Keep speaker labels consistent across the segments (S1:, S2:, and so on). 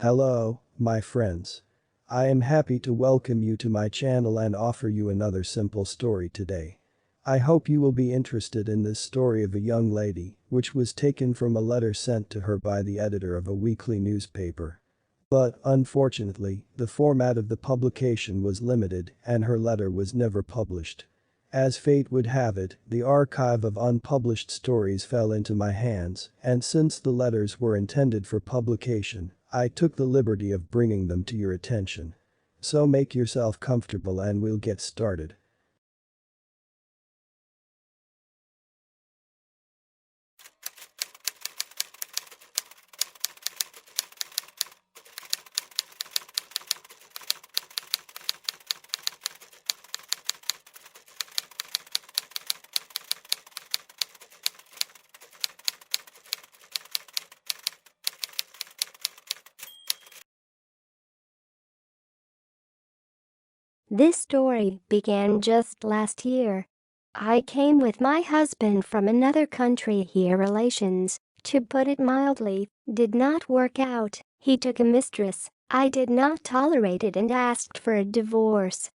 S1: Hello, my friends. I am happy to welcome you to my channel and offer you another simple story today. I hope you will be interested in this story of a young lady, which was taken from a letter sent to her by the editor of a weekly newspaper. But, unfortunately, the format of the publication was limited and her letter was never published. As fate would have it, the archive of unpublished stories fell into my hands, and since the letters were intended for publication, I took the liberty of bringing them to your attention. So make yourself comfortable and we'll get started.
S2: This story began just last year. I came with my husband from another country here. Relations, to put it mildly, did not work out. He took a mistress. I did not tolerate it and asked for a divorce.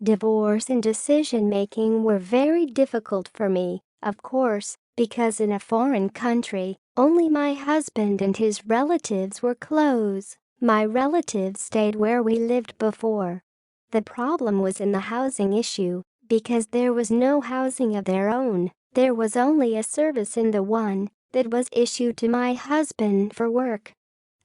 S2: Divorce and decision-making were very difficult for me, of course, because in a foreign country, only my husband and his relatives were close. My relatives stayed where we lived before. The problem was in the housing issue, because there was no housing of their own. There was only a service in the one that was issued to my husband for work.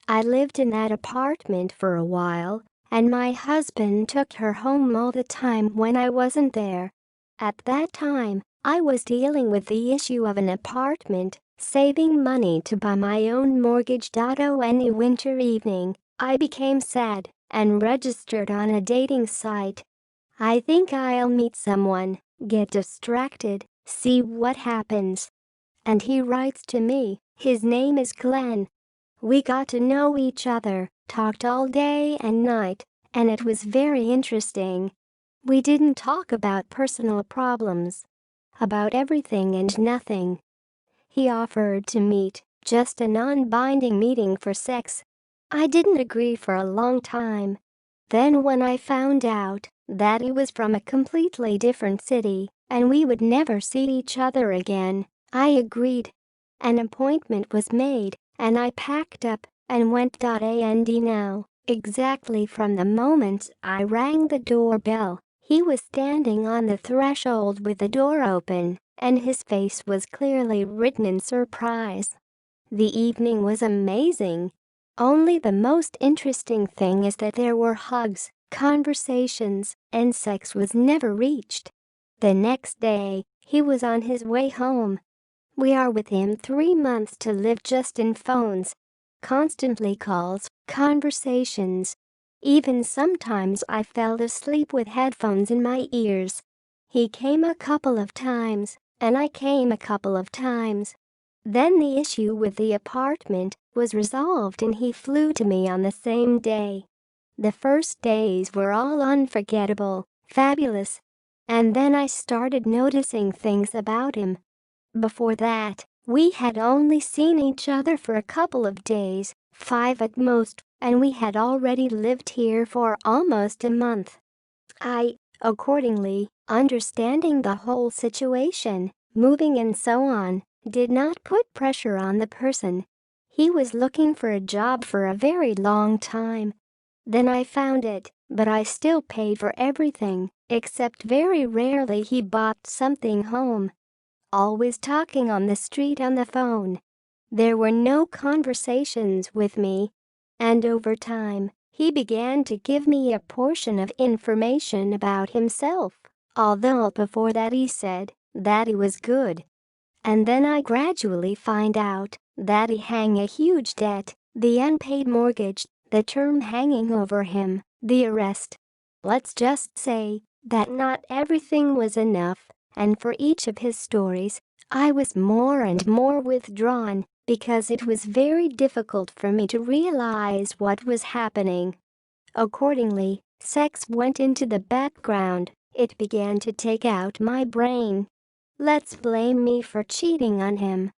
S2: I lived in that apartment for a while, and my husband took her home all the time when I wasn't there. At that time, I was dealing with the issue of an apartment, saving money to buy my own mortgage.One winter evening. I became sad and registered on a dating site. I think I'll meet someone, get distracted, see what happens. And he writes to me. His name is Glen. We got to know each other, talked all day and night, and it was very interesting. We didn't talk about personal problems, about everything and nothing. He offered to meet, just a non-binding meeting for sex. I didn't agree for a long time. Then when I found out that he was from a completely different city and we would never see each other again, I agreed. An appointment was made and I packed up and went.And now. Exactly from the moment I rang the doorbell, he was standing on the threshold with the door open, and his face was clearly written in surprise. The evening was amazing. Only the most interesting thing is that there were hugs, conversations, and sex was never reached. The next day, he was on his way home. We are with him 3 months to live just in phones. Constantly calls, conversations. Even sometimes I fell asleep with headphones in my ears. He came a couple of times, and I came a couple of times. Then the issue with the apartment was resolved and he flew to me on the same day. The first days were all unforgettable, fabulous. And then I started noticing things about him. Before that, we had only seen each other for a couple of days, 5 at most, and we had already lived here for almost a month. I, accordingly, understanding the whole situation, moving and so on, did not put pressure on the person. He was looking for a job for a very long time. Then I found it, but I still paid for everything, except very rarely he bought something home. Always talking on the street on the phone. There were no conversations with me. And over time, he began to give me a portion of information about himself, although before that he said that he was good. And then I gradually find out that he had a huge debt, the unpaid mortgage, the term hanging over him, the arrest. Let's just say that not everything was enough, and for each of his stories, I was more and more withdrawn because it was very difficult for me to realize what was happening. Accordingly, sex went into the background. It began to take out my brain. Let's blame me for cheating on him.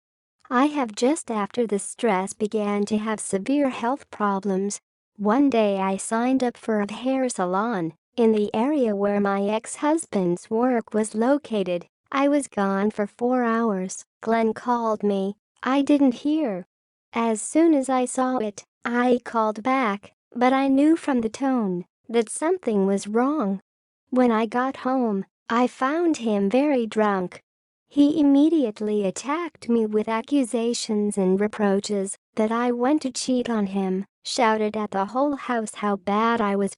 S2: I have just after the stress began to have severe health problems. One day I signed up for a hair salon in the area where my ex-husband's work was located. I was gone for 4 hours. Glen called me. I didn't hear. As soon as I saw it, I called back, but I knew from the tone that something was wrong. When I got home, I found him very drunk. He immediately attacked me with accusations and reproaches that I went to cheat on him, shouted at the whole house how bad I was.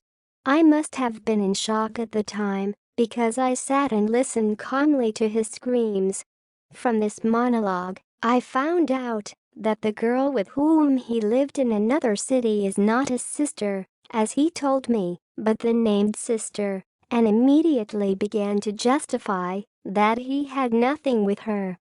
S2: I must have been in shock at the time, because I sat and listened calmly to his screams. From this monologue, I found out that the girl with whom he lived in another city is not his sister, as he told me, but the named sister, and immediately began to justify that he had nothing with her.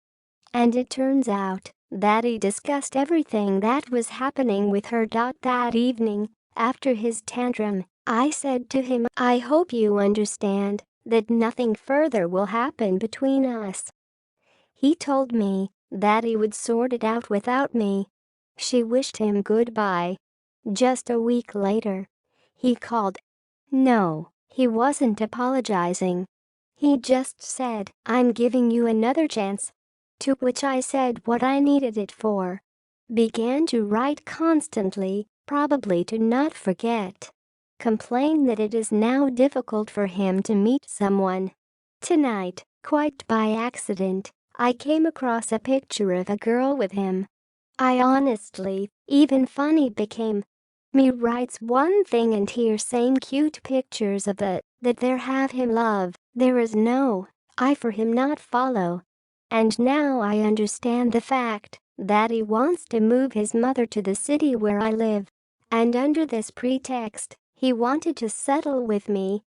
S2: And it turns out that he discussed everything that was happening with her.That evening. After his tantrum, I said to him, I hope you understand that nothing further will happen between us. He told me that he would sort it out without me. She wished him goodbye. Just a week later, he called. No, he wasn't apologizing. He just said, I'm giving you another chance. To which I said what I needed it for. Began to write constantly, probably to not forget. Complained that it is now difficult for him to meet someone. Tonight, quite by accident, I came across a picture of a girl with him. I honestly, even funny became. Me writes one thing and here same cute pictures of that there have him love. There is no I for him not follow. And now I understand the fact that he wants to move his mother to the city where I live. And under this pretext, he wanted to settle with me.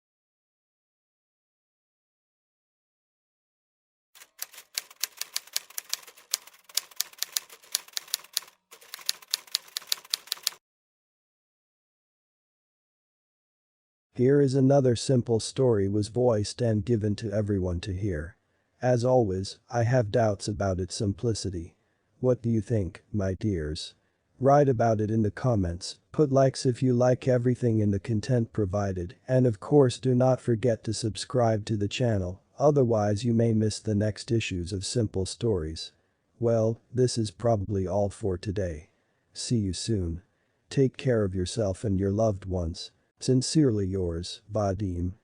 S1: Here is another simple story was voiced and given to everyone to hear. As always, I have doubts about its simplicity. What do you think, my dears? Write about it in the comments, put likes if you like everything in the content provided, and of course do not forget to subscribe to the channel, otherwise you may miss the next issues of Simple Stories. Well, this is probably all for today. See you soon. Take care of yourself and your loved ones. Sincerely yours, Vadim.